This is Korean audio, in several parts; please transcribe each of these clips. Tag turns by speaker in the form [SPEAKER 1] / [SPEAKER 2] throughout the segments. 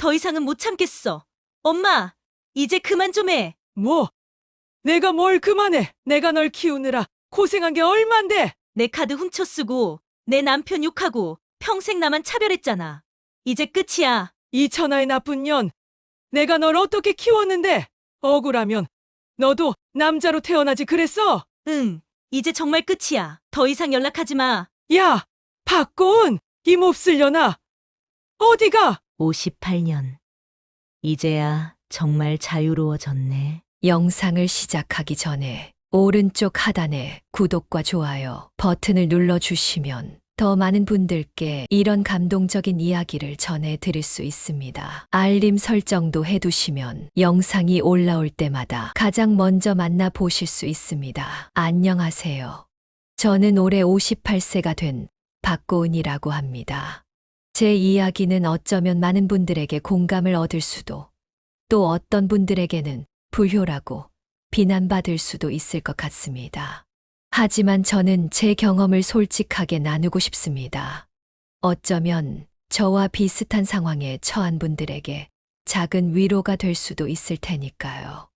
[SPEAKER 1] 더 이상은 못 참겠어. 엄마, 이제 그만 좀 해.
[SPEAKER 2] 뭐? 내가 뭘 그만해. 내가 널 키우느라 고생한 게 얼만데.
[SPEAKER 1] 내 카드 훔쳐 쓰고 내 남편 욕하고 평생 나만 차별했잖아. 이제 끝이야.
[SPEAKER 2] 이 천하의 나쁜 년. 내가 널 어떻게 키웠는데. 억울하면 너도 남자로 태어나지 그랬어?
[SPEAKER 1] 응, 이제 정말 끝이야. 더 이상 연락하지 마.
[SPEAKER 2] 야, 박고은, 이 몹쓸려나. 어디가?
[SPEAKER 1] 58년. 이제야 정말 자유로워졌네.
[SPEAKER 3] 영상을 시작하기 전에 오른쪽 하단에 구독과 좋아요 버튼을 눌러주시면 더 많은 분들께 이런 감동적인 이야기를 전해드릴 수 있습니다. 알림 설정도 해두시면 영상이 올라올 때마다 가장 먼저 만나보실 수 있습니다. 안녕하세요. 저는 올해 58세가 된 박고은이라고 합니다. 제 이야기는 어쩌면 많은 분들에게 공감을 얻을 수도, 또 어떤 분들에게는 불효라고 비난받을 수도 있을 것 같습니다. 하지만 저는 제 경험을 솔직하게 나누고 싶습니다. 어쩌면 저와 비슷한 상황에 처한 분들에게 작은 위로가 될 수도 있을 테니까요.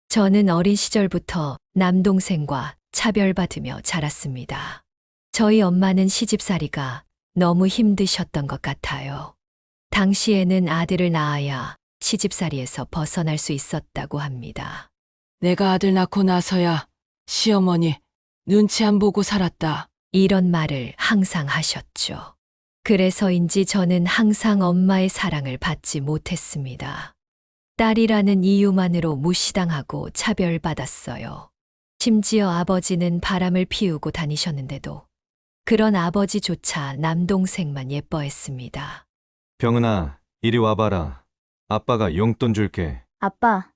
[SPEAKER 3] 저는 어린 시절부터 남동생과 차별받으며 자랐습니다. 저희 엄마는 시집살이가 너무 힘드셨던 것 같아요. 당시에는 아들을 낳아야 시집살이에서 벗어날 수 있었다고 합니다.
[SPEAKER 2] 내가 아들 낳고 나서야 시어머니 눈치 안 보고 살았다.
[SPEAKER 3] 이런 말을 항상 하셨죠. 그래서인지 저는 항상 엄마의 사랑을 받지 못했습니다. 딸이라는 이유만으로 무시당하고 차별받았어요. 심지어 아버지는 바람을 피우고 다니셨는데도 그런 아버지조차 남동생만 예뻐했습니다.
[SPEAKER 4] 병은아, 이리 와봐라. 아빠가 용돈 줄게.
[SPEAKER 5] 아빠,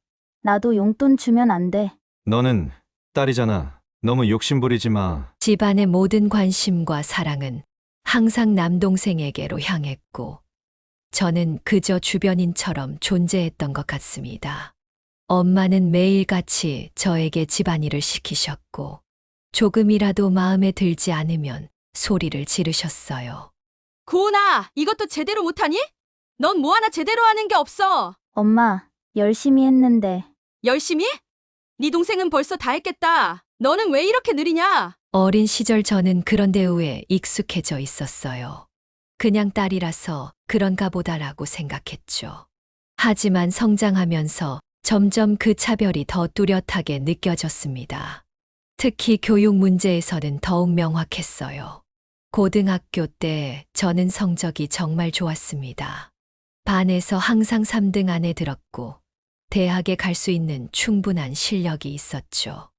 [SPEAKER 5] 나도 용돈 주면 안 돼.
[SPEAKER 4] 너는 딸이잖아. 너무 욕심부리지 마.
[SPEAKER 3] 집안의 모든 관심과 사랑은 항상 남동생에게로 향했고, 저는 그저 주변인처럼 존재했던 것 같습니다. 엄마는 매일같이 저에게 집안일을 시키셨고, 조금이라도 마음에 들지 않으면 소리를 지르셨어요.
[SPEAKER 6] 고은아, 이것도 제대로 못하니? 넌 뭐 하나 제대로 하는 게 없어.
[SPEAKER 5] 엄마, 열심히 했는데.
[SPEAKER 6] 열심히? 네 동생은 벌써 다 했겠다. 너는 왜 이렇게 느리냐?
[SPEAKER 3] 어린 시절 저는 그런 대우에 익숙해져 있었어요. 그냥 딸이라서 그런가 보다라고 생각했죠. 하지만 성장하면서 점점 그 차별이 더 뚜렷하게 느껴졌습니다. 특히 교육 문제에서는 더욱 명확했어요. 고등학교 때 저는 성적이 정말 좋았습니다. 반에서 항상 3등 안에 들었고, 대학에 갈 수 있는 충분한 실력이 있었죠.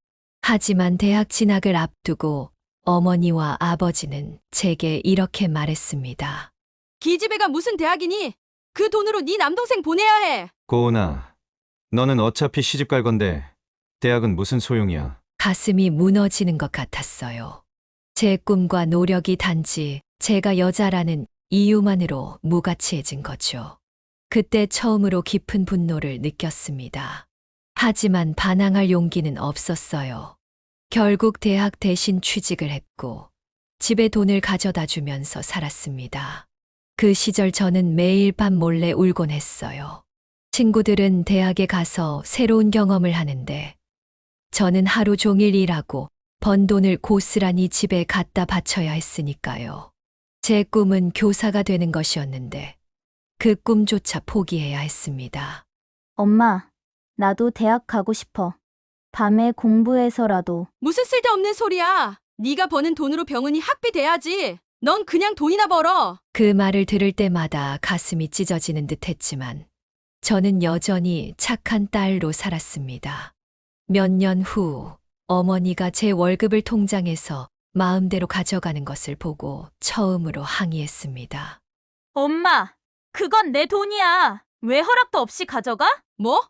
[SPEAKER 3] 하지만 대학 진학을 앞두고 어머니와 아버지는 제게 이렇게 말했습니다.
[SPEAKER 6] 기집애가 무슨 대학이니? 그 돈으로 네 남동생 보내야 해.
[SPEAKER 4] 고은아, 너는 어차피 시집 갈 건데 대학은 무슨 소용이야.
[SPEAKER 3] 가슴이 무너지는 것 같았어요. 제 꿈과 노력이 단지 제가 여자라는 이유만으로 무가치해진 거죠. 그때 처음으로 깊은 분노를 느꼈습니다. 하지만 반항할 용기는 없었어요. 결국 대학 대신 취직을 했고 집에 돈을 가져다 주면서 살았습니다. 그 시절 저는 매일 밤 몰래 울곤 했어요. 친구들은 대학에 가서 새로운 경험을 하는데 저는 하루 종일 일하고 번 돈을 고스란히 집에 갖다 바쳐야 했으니까요. 제 꿈은 교사가 되는 것이었는데 그 꿈조차 포기해야 했습니다.
[SPEAKER 5] 엄마, 나도 대학 가고 싶어. 밤에 공부해서라도.
[SPEAKER 6] 무슨 쓸데없는 소리야. 네가 버는 돈으로 병은이 학비 대야지. 넌 그냥 돈이나 벌어.
[SPEAKER 3] 그 말을 들을 때마다 가슴이 찢어지는 듯 했지만 저는 여전히 착한 딸로 살았습니다. 몇 년 후 어머니가 제 월급을 통장에서 마음대로 가져가는 것을 보고 처음으로 항의했습니다.
[SPEAKER 1] 엄마, 그건 내 돈이야. 왜 허락도 없이 가져가?
[SPEAKER 6] 뭐?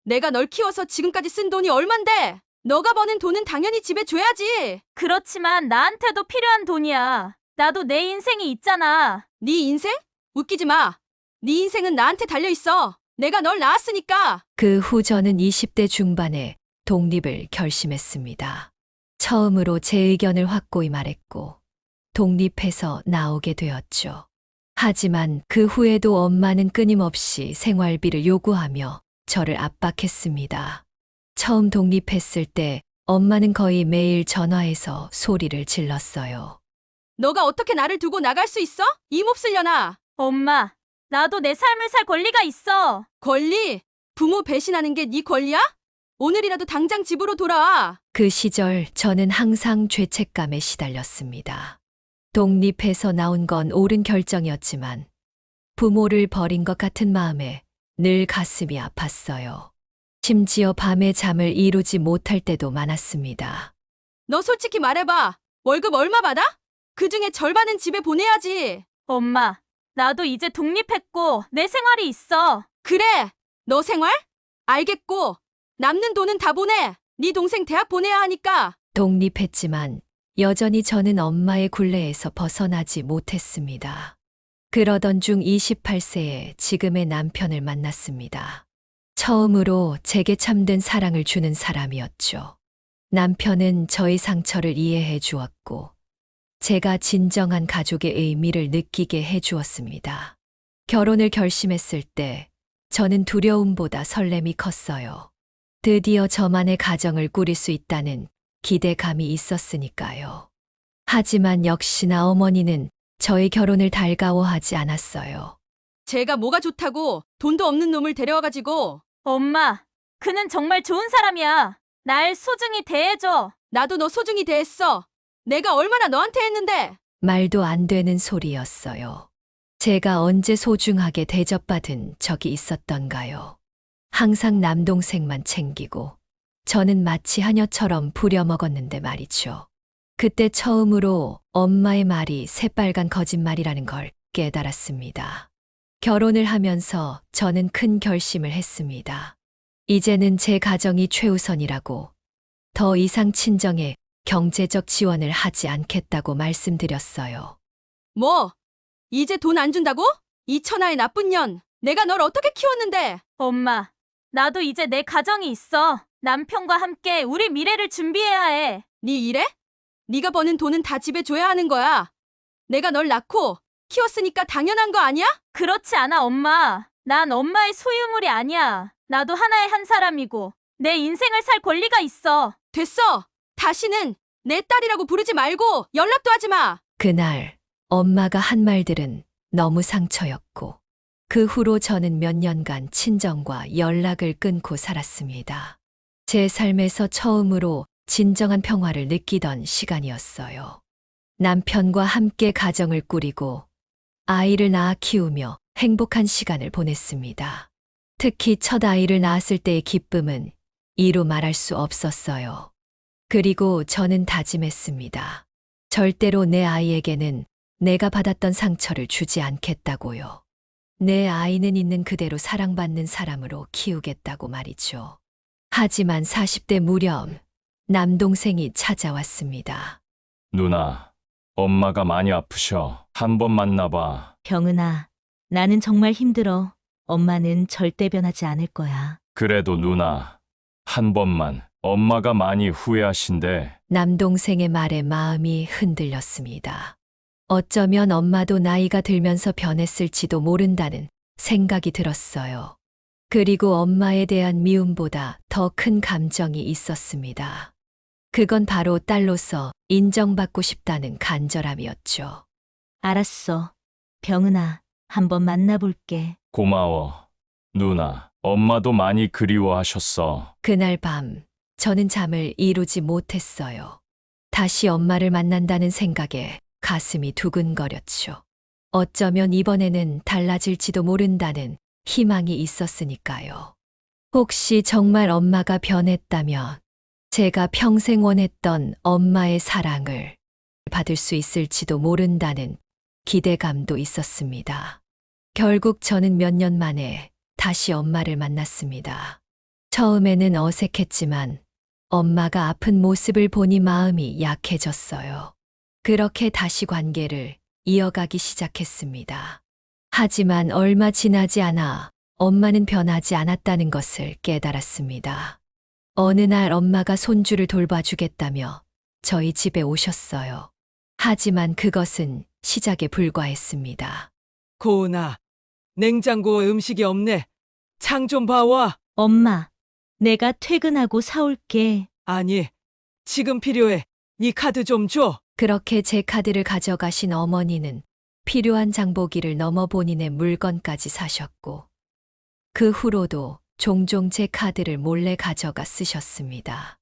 [SPEAKER 6] 내가 널 키워서 지금까지 쓴 돈이 얼만데? 너가 버는 돈은 당연히 집에 줘야지.
[SPEAKER 1] 그렇지만 나한테도 필요한 돈이야. 나도 내 인생이 있잖아.
[SPEAKER 6] 네 인생? 웃기지 마. 네 인생은 나한테 달려있어. 내가 널 낳았으니까.
[SPEAKER 3] 그 후 저는 20대 중반에 독립을 결심했습니다. 처음으로 제 의견을 확고히 말했고 독립해서 나오게 되었죠. 하지만 그 후에도 엄마는 끊임없이 생활비를 요구하며 저를 압박했습니다. 처음 독립했을 때 엄마는 거의 매일 전화해서 소리를 질렀어요.
[SPEAKER 6] 너가 어떻게 나를 두고 나갈 수 있어? 이 몹쓸려나.
[SPEAKER 1] 엄마, 나도 내 삶을 살 권리가 있어.
[SPEAKER 6] 권리? 부모 배신하는 게 네 권리야? 오늘이라도 당장 집으로 돌아와.
[SPEAKER 3] 그 시절 저는 항상 죄책감에 시달렸습니다. 독립해서 나온 건 옳은 결정이었지만 부모를 버린 것 같은 마음에 늘 가슴이 아팠어요. 심지어 밤에 잠을 이루지 못할 때도 많았습니다.
[SPEAKER 6] 너 솔직히 말해봐. 월급 얼마 받아? 그중에 절반은 집에 보내야지.
[SPEAKER 1] 엄마, 나도 이제 독립했고 내 생활이 있어.
[SPEAKER 6] 그래, 너 생활? 알겠고 남는 돈은 다 보내. 네 동생 대학 보내야 하니까.
[SPEAKER 3] 독립했지만 여전히 저는 엄마의 굴레에서 벗어나지 못했습니다. 그러던 중 28세에 지금의 남편을 만났습니다. 처음으로 제게 참된 사랑을 주는 사람이었죠. 남편은 저의 상처를 이해해 주었고, 제가 진정한 가족의 의미를 느끼게 해 주었습니다. 결혼을 결심했을 때 저는 두려움보다 설렘이 컸어요. 드디어 저만의 가정을 꾸릴 수 있다는 기대감이 있었으니까요. 하지만 역시나 어머니는 저의 결혼을 달가워하지 않았어요.
[SPEAKER 6] 제가 뭐가 좋다고 돈도 없는 놈을 데려와가지고.
[SPEAKER 1] 엄마, 그는 정말 좋은 사람이야. 날 소중히 대해줘.
[SPEAKER 6] 나도 너 소중히 대했어. 내가 얼마나 너한테 했는데.
[SPEAKER 3] 말도 안 되는 소리였어요. 제가 언제 소중하게 대접받은 적이 있었던가요? 항상 남동생만 챙기고 저는 마치 하녀처럼 부려먹었는데 말이죠. 그때 처음으로 엄마의 말이 새빨간 거짓말이라는 걸 깨달았습니다. 결혼을 하면서 저는 큰 결심을 했습니다. 이제는 제 가정이 최우선이라고, 더 이상 친정에 경제적 지원을 하지 않겠다고 말씀드렸어요.
[SPEAKER 6] 뭐? 이제 돈 안 준다고? 이 천하의 나쁜 년. 내가 널 어떻게 키웠는데.
[SPEAKER 1] 엄마, 나도 이제 내 가정이 있어. 남편과 함께 우리 미래를 준비해야 해.
[SPEAKER 6] 네 일해? 네가 버는 돈은 다 집에 줘야 하는 거야. 내가 널 낳고 키웠으니까 당연한 거 아니야?
[SPEAKER 1] 그렇지 않아, 엄마. 난 엄마의 소유물이 아니야. 나도 하나의 한 사람이고 내 인생을 살 권리가 있어.
[SPEAKER 6] 됐어. 다시는 내 딸이라고 부르지 말고 연락도 하지 마.
[SPEAKER 3] 그날 엄마가 한 말들은 너무 상처였고, 그 후로 저는 몇 년간 친정과 연락을 끊고 살았습니다. 제 삶에서 처음으로 진정한 평화를 느끼던 시간이었어요. 남편과 함께 가정을 꾸리고 아이를 낳아 키우며 행복한 시간을 보냈습니다. 특히 첫 아이를 낳았을 때의 기쁨은 이루 말할 수 없었어요. 그리고 저는 다짐했습니다. 절대로 내 아이에게는 내가 받았던 상처를 주지 않겠다고요. 내 아이는 있는 그대로 사랑받는 사람으로 키우겠다고 말이죠. 하지만 40대 무렵 남동생이 찾아왔습니다.
[SPEAKER 7] 누나, 엄마가 많이 아프셔. 한번 만나봐.
[SPEAKER 1] 병은아, 나는 정말 힘들어. 엄마는 절대 변하지 않을 거야.
[SPEAKER 7] 그래도 누나, 한 번만. 엄마가 많이 후회하신대.
[SPEAKER 3] 남동생의 말에 마음이 흔들렸습니다. 어쩌면 엄마도 나이가 들면서 변했을지도 모른다는 생각이 들었어요. 그리고 엄마에 대한 미움보다 더 큰 감정이 있었습니다. 그건 바로 딸로서 인정받고 싶다는 간절함이었죠.
[SPEAKER 1] 알았어. 병은아, 한번 만나볼게.
[SPEAKER 7] 고마워. 누나, 엄마도 많이 그리워하셨어.
[SPEAKER 3] 그날 밤 저는 잠을 이루지 못했어요. 다시 엄마를 만난다는 생각에 가슴이 두근거렸죠. 어쩌면 이번에는 달라질지도 모른다는 희망이 있었으니까요. 혹시 정말 엄마가 변했다면 제가 평생 원했던 엄마의 사랑을 받을 수 있을지도 모른다는 기대감도 있었습니다. 결국 저는 몇 년 만에 다시 엄마를 만났습니다. 처음에는 어색했지만 엄마가 아픈 모습을 보니 마음이 약해졌어요. 그렇게 다시 관계를 이어가기 시작했습니다. 하지만 얼마 지나지 않아 엄마는 변하지 않았다는 것을 깨달았습니다. 어느 날 엄마가 손주를 돌봐주겠다며 저희 집에 오셨어요. 하지만 그것은 시작에 불과했습니다.
[SPEAKER 2] 고은아, 냉장고에 음식이 없네. 장 좀 봐와.
[SPEAKER 1] 엄마, 내가 퇴근하고 사올게.
[SPEAKER 2] 아니, 지금 필요해. 네 카드 좀 줘.
[SPEAKER 3] 그렇게 제 카드를 가져가신 어머니는 필요한 장보기를 넘어 본인의 물건까지 사셨고, 그 후로도 종종 제 카드를 몰래 가져가 쓰셨습니다.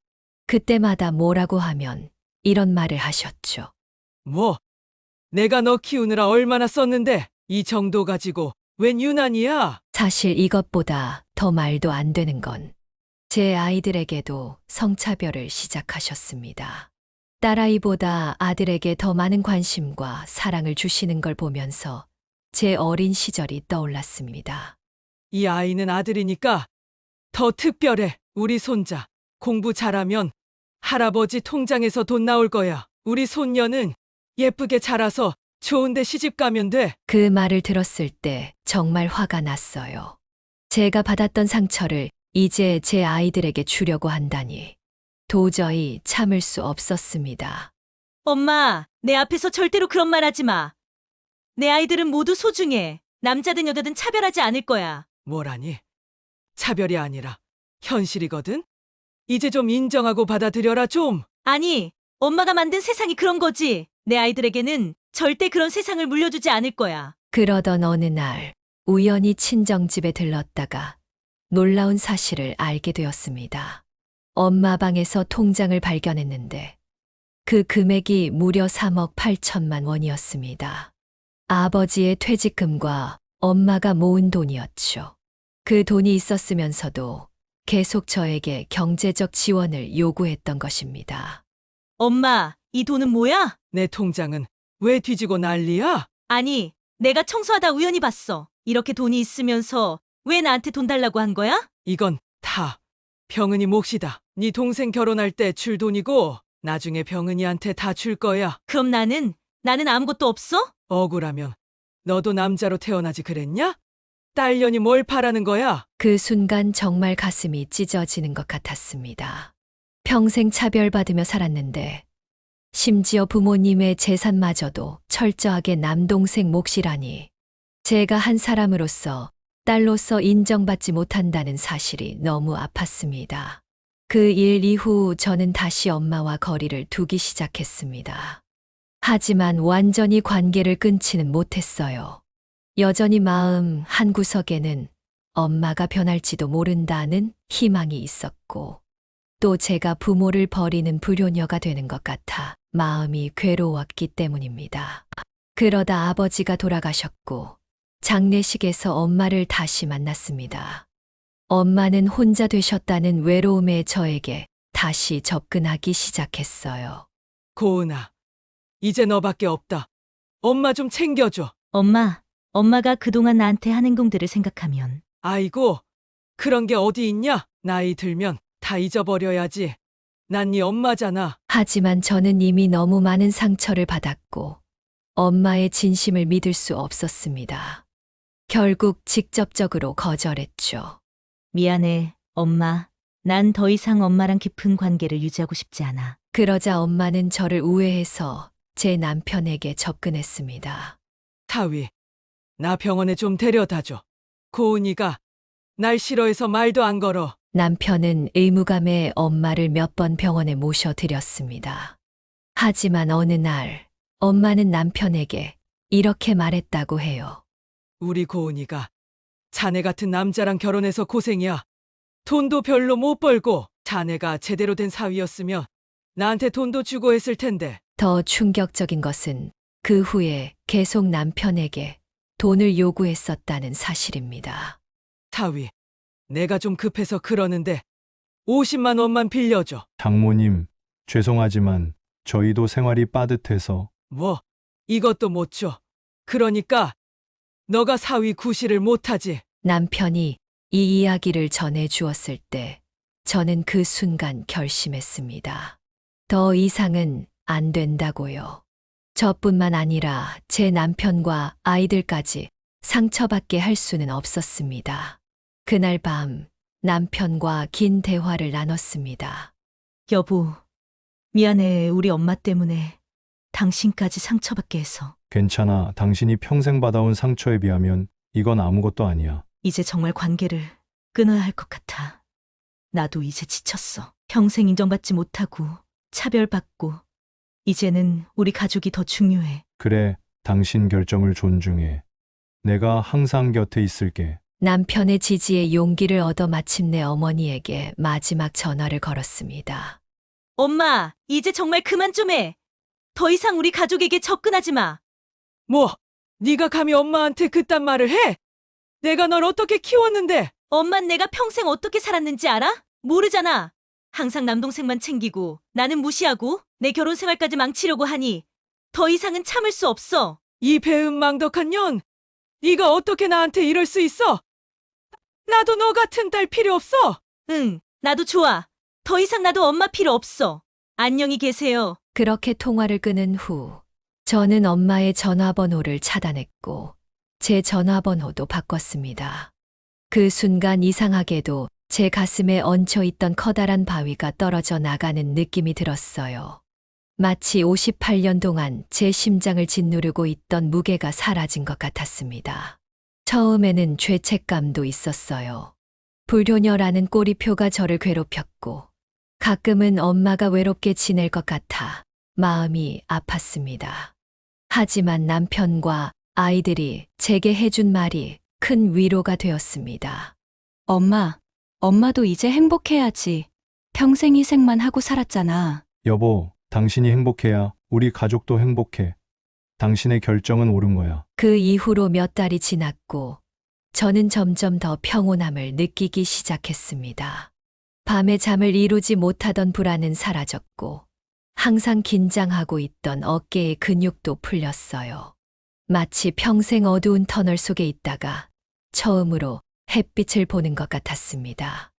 [SPEAKER 3] 그때마다 뭐라고 하면 이런 말을 하셨죠.
[SPEAKER 2] 뭐? 내가 너 키우느라 얼마나 썼는데 이 정도 가지고 웬 유난이야?
[SPEAKER 3] 사실 이것보다 더 말도 안 되는 건 제 아이들에게도 성차별을 시작하셨습니다. 딸아이보다 아들에게 더 많은 관심과 사랑을 주시는 걸 보면서 제 어린 시절이 떠올랐습니다.
[SPEAKER 2] 이 아이는 아들이니까 더 특별해. 우리 손자 공부 잘하면 할아버지 통장에서 돈 나올 거야. 우리 손녀는 예쁘게 자라서 좋은데 시집 가면 돼.
[SPEAKER 3] 그 말을 들었을 때 정말 화가 났어요. 제가 받았던 상처를 이제 제 아이들에게 주려고 한다니 도저히 참을 수 없었습니다.
[SPEAKER 1] 엄마, 내 앞에서 절대로 그런 말 하지 마. 내 아이들은 모두 소중해. 남자든 여자든 차별하지 않을 거야.
[SPEAKER 2] 뭐라니? 차별이 아니라 현실이거든? 이제 좀 인정하고 받아들여라 좀.
[SPEAKER 1] 아니, 엄마가 만든 세상이 그런 거지. 내 아이들에게는 절대 그런 세상을 물려주지 않을 거야.
[SPEAKER 3] 그러던 어느 날 우연히 친정집에 들렀다가 놀라운 사실을 알게 되었습니다. 엄마 방에서 통장을 발견했는데 그 금액이 무려 3억 8천만 원이었습니다. 아버지의 퇴직금과 엄마가 모은 돈이었죠. 그 돈이 있었으면서도 계속 저에게 경제적 지원을 요구했던 것입니다.
[SPEAKER 1] 엄마, 이 돈은 뭐야?
[SPEAKER 2] 내 통장은 왜 뒤지고 난리야?
[SPEAKER 1] 아니, 내가 청소하다 우연히 봤어. 이렇게 돈이 있으면서 왜 나한테 돈 달라고 한 거야?
[SPEAKER 2] 이건 다 병은이 몫이다. 네 동생 결혼할 때 줄 돈이고 나중에 병은이한테 다 줄 거야.
[SPEAKER 1] 그럼 나는 아무것도 없어?
[SPEAKER 2] 억울하면 너도 남자로 태어나지 그랬냐? 딸년이 뭘 바라는 거야?
[SPEAKER 3] 그 순간 정말 가슴이 찢어지는 것 같았습니다. 평생 차별받으며 살았는데 심지어 부모님의 재산마저도 철저하게 남동생 몫이라니 제가 한 사람으로서 딸로서 인정받지 못한다는 사실이 너무 아팠습니다. 그 일 이후 저는 다시 엄마와 거리를 두기 시작했습니다. 하지만 완전히 관계를 끊지는 못했어요. 여전히 마음 한구석에는 엄마가 변할지도 모른다는 희망이 있었고, 또 제가 부모를 버리는 불효녀가 되는 것 같아 마음이 괴로웠기 때문입니다. 그러다 아버지가 돌아가셨고, 장례식에서 엄마를 다시 만났습니다. 엄마는 혼자 되셨다는 외로움에 저에게 다시 접근하기 시작했어요.
[SPEAKER 2] 고은아, 이제 너밖에 없다. 엄마 좀 챙겨줘.
[SPEAKER 1] 엄마가 그동안 나한테 한 행동들을 생각하면
[SPEAKER 2] 아이고, 그런 게 어디 있냐? 나이 들면 다 잊어버려야지. 난 네 엄마잖아.
[SPEAKER 3] 하지만 저는 이미 너무 많은 상처를 받았고 엄마의 진심을 믿을 수 없었습니다. 결국 직접적으로 거절했죠.
[SPEAKER 1] 미안해, 엄마. 난 더 이상 엄마랑 깊은 관계를 유지하고 싶지 않아.
[SPEAKER 3] 그러자 엄마는 저를 우회해서 제 남편에게 접근했습니다.
[SPEAKER 2] 사위, 나 병원에 좀 데려다줘. 고은이가 날 싫어해서 말도 안 걸어.
[SPEAKER 3] 남편은 의무감에 엄마를 몇 번 병원에 모셔드렸습니다. 하지만 어느 날 엄마는 남편에게 이렇게 말했다고 해요.
[SPEAKER 2] 우리 고은이가 자네 같은 남자랑 결혼해서 고생이야. 돈도 별로 못 벌고 자네가 제대로 된 사위였으면 나한테 돈도 주고 했을 텐데.
[SPEAKER 3] 더 충격적인 것은 그 후에 계속 남편에게 돈을 요구했었다는 사실입니다.
[SPEAKER 2] 사위, 내가 좀 급해서 그러는데 50만 원만 빌려줘.
[SPEAKER 8] 장모님, 죄송하지만 저희도 생활이 빠듯해서.
[SPEAKER 2] 뭐, 이것도 못 줘. 그러니까 너가 사위 구실을 못하지.
[SPEAKER 3] 남편이 이 이야기를 전해 주었을 때 저는 그 순간 결심했습니다. 더 이상은 안 된다고요. 저뿐만 아니라 제 남편과 아이들까지 상처받게 할 수는 없었습니다. 그날 밤 남편과 긴 대화를 나눴습니다.
[SPEAKER 1] 여보, 미안해. 우리 엄마 때문에 당신까지 상처받게 해서.
[SPEAKER 8] 괜찮아. 당신이 평생 받아온 상처에 비하면 이건 아무것도 아니야.
[SPEAKER 9] 이제 정말 관계를 끊어야 할 것 같아. 나도 이제 지쳤어. 평생 인정받지 못하고 차별받고 이제는 우리 가족이 더 중요해.
[SPEAKER 8] 그래, 당신 결정을 존중해. 내가 항상 곁에 있을게.
[SPEAKER 3] 남편의 지지에 용기를 얻어 마침내 어머니에게 마지막 전화를 걸었습니다.
[SPEAKER 9] 엄마, 이제 정말 그만 좀 해. 더 이상 우리 가족에게 접근하지 마.
[SPEAKER 2] 뭐, 네가 감히 엄마한테 그딴 말을 해? 내가 널 어떻게 키웠는데?
[SPEAKER 9] 엄만 내가 평생 어떻게 살았는지 알아? 모르잖아. 항상 남동생만 챙기고 나는 무시하고 내 결혼 생활까지 망치려고 하니 더 이상은 참을 수 없어.
[SPEAKER 2] 이 배은망덕한 년! 네가 어떻게 나한테 이럴 수 있어? 나도 너 같은 딸 필요 없어!
[SPEAKER 9] 응, 나도 좋아. 더 이상 나도 엄마 필요 없어. 안녕히 계세요.
[SPEAKER 3] 그렇게 통화를 끊은 후 저는 엄마의 전화번호를 차단했고 제 전화번호도 바꿨습니다. 그 순간 이상하게도 제 가슴에 얹혀 있던 커다란 바위가 떨어져 나가는 느낌이 들었어요. 마치 58년 동안 제 심장을 짓누르고 있던 무게가 사라진 것 같았습니다. 처음에는 죄책감도 있었어요. 불효녀라는 꼬리표가 저를 괴롭혔고 가끔은 엄마가 외롭게 지낼 것 같아 마음이 아팠습니다. 하지만 남편과 아이들이 제게 해준 말이 큰 위로가 되었습니다.
[SPEAKER 6] 엄마도 이제 행복해야지. 평생 희생만 하고 살았잖아.
[SPEAKER 8] 여보, 당신이 행복해야 우리 가족도 행복해. 당신의 결정은 옳은 거야.
[SPEAKER 3] 그 이후로 몇 달이 지났고 저는 점점 더 평온함을 느끼기 시작했습니다. 밤에 잠을 이루지 못하던 불안은 사라졌고 항상 긴장하고 있던 어깨의 근육도 풀렸어요. 마치 평생 어두운 터널 속에 있다가 처음으로 햇빛을 보는 것 같았습니다.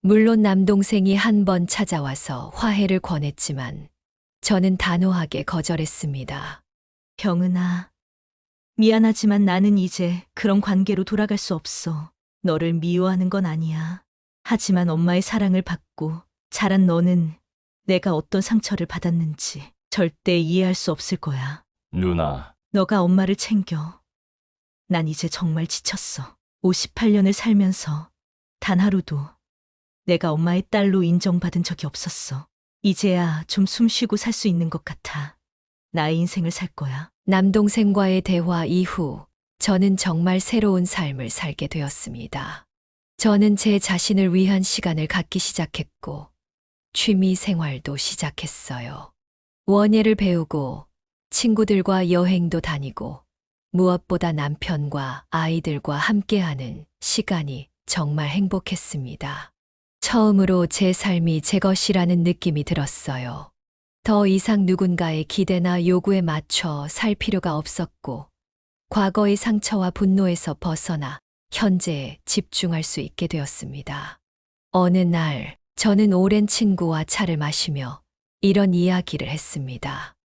[SPEAKER 3] 물론 남동생이 한 번 찾아와서 화해를 권했지만 저는 단호하게 거절했습니다.
[SPEAKER 9] 병은아, 미안하지만 나는 이제 그런 관계로 돌아갈 수 없어. 너를 미워하는 건 아니야. 하지만 엄마의 사랑을 받고 자란 너는 내가 어떤 상처를 받았는지 절대 이해할 수 없을 거야.
[SPEAKER 7] 누나,
[SPEAKER 9] 너가 엄마를 챙겨. 난 이제 정말 지쳤어. 58년을 살면서 단 하루도 내가 엄마의 딸로 인정받은 적이 없었어. 이제야 좀 숨 쉬고 살 수 있는 것 같아. 나의 인생을 살 거야.
[SPEAKER 3] 남동생과의 대화 이후 저는 정말 새로운 삶을 살게 되었습니다. 저는 제 자신을 위한 시간을 갖기 시작했고 취미 생활도 시작했어요. 원예를 배우고 친구들과 여행도 다니고 무엇보다 남편과 아이들과 함께하는 시간이 정말 행복했습니다. 처음으로 제 삶이 제 것이라는 느낌이 들었어요. 더 이상 누군가의 기대나 요구에 맞춰 살 필요가 없었고, 과거의 상처와 분노에서 벗어나 현재에 집중할 수 있게 되었습니다. 어느 날, 저는 오랜 친구와 차를 마시며 이런 이야기를 했습니다.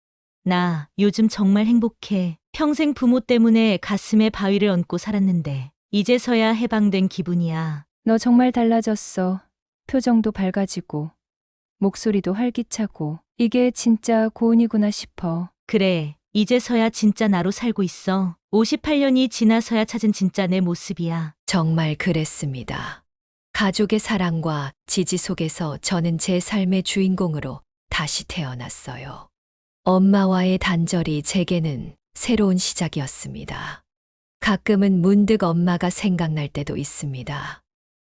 [SPEAKER 9] 나 요즘 정말 행복해. 평생 부모 때문에 가슴에 바위를 얹고 살았는데 이제서야 해방된 기분이야.
[SPEAKER 10] 너 정말 달라졌어. 표정도 밝아지고, 목소리도 활기차고, 이게 진짜 고운이구나 싶어.
[SPEAKER 9] 그래, 이제서야 진짜 나로 살고 있어. 58년이 지나서야 찾은 진짜 내 모습이야.
[SPEAKER 3] 정말 그랬습니다. 가족의 사랑과 지지 속에서 저는 제 삶의 주인공으로 다시 태어났어요. 엄마와의 단절이 제게는 새로운 시작이었습니다. 가끔은 문득 엄마가 생각날 때도 있습니다.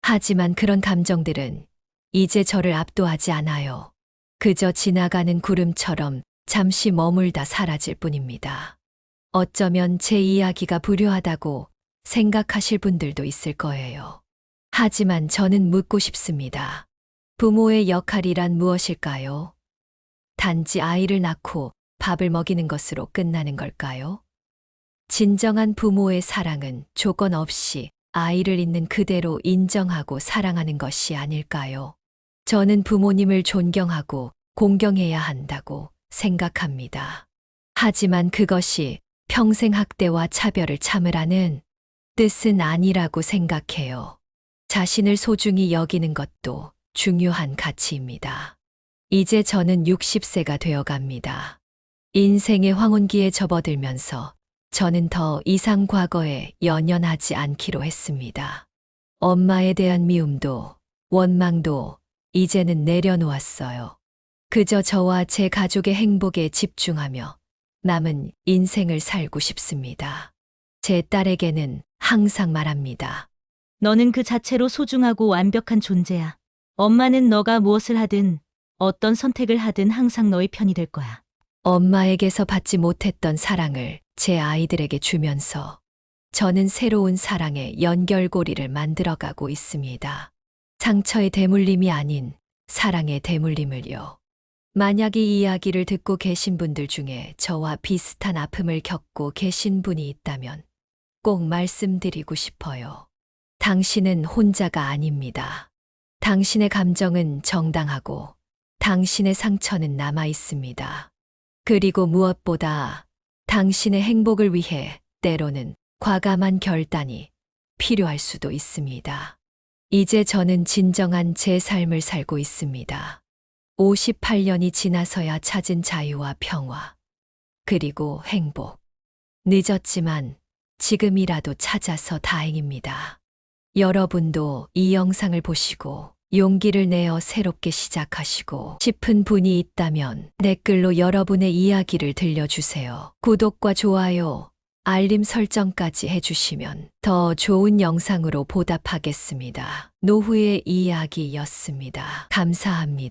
[SPEAKER 3] 하지만 그런 감정들은 이제 저를 압도하지 않아요. 그저 지나가는 구름처럼 잠시 머물다 사라질 뿐입니다. 어쩌면 제 이야기가 불효하다고 생각하실 분들도 있을 거예요. 하지만 저는 묻고 싶습니다. 부모의 역할이란 무엇일까요? 단지 아이를 낳고 밥을 먹이는 것으로 끝나는 걸까요? 진정한 부모의 사랑은 조건 없이 아이를 있는 그대로 인정하고 사랑하는 것이 아닐까요? 저는 부모님을 존경하고 공경해야 한다고 생각합니다. 하지만 그것이 평생 학대와 차별을 참으라는 뜻은 아니라고 생각해요. 자신을 소중히 여기는 것도 중요한 가치입니다. 이제 저는 60세가 되어 갑니다. 인생의 황혼기에 접어들면서 저는 더 이상 과거에 연연하지 않기로 했습니다. 엄마에 대한 미움도 원망도 이제는 내려놓았어요. 그저 저와 제 가족의 행복에 집중하며 남은 인생을 살고 싶습니다. 제 딸에게는 항상 말합니다.
[SPEAKER 9] 너는 그 자체로 소중하고 완벽한 존재야. 엄마는 너가 무엇을 하든 어떤 선택을 하든 항상 너의 편이 될 거야.
[SPEAKER 3] 엄마에게서 받지 못했던 사랑을 제 아이들에게 주면서 저는 새로운 사랑의 연결고리를 만들어가고 있습니다. 상처의 대물림이 아닌 사랑의 대물림을요. 만약 이 이야기를 듣고 계신 분들 중에 저와 비슷한 아픔을 겪고 계신 분이 있다면 꼭 말씀드리고 싶어요. 당신은 혼자가 아닙니다. 당신의 감정은 정당하고 당신의 상처는 남아 있습니다. 그리고 무엇보다 당신의 행복을 위해 때로는 과감한 결단이 필요할 수도 있습니다. 이제 저는 진정한 제 삶을 살고 있습니다. 58년이 지나서야 찾은 자유와 평화, 그리고 행복. 늦었지만 지금이라도 찾아서 다행입니다. 여러분도 이 영상을 보시고 용기를 내어 새롭게 시작하시고 싶은 분이 있다면 댓글로 여러분의 이야기를 들려주세요. 구독과 좋아요, 알림 설정까지 해주시면 더 좋은 영상으로 보답하겠습니다. 노후의 이야기였습니다. 감사합니다.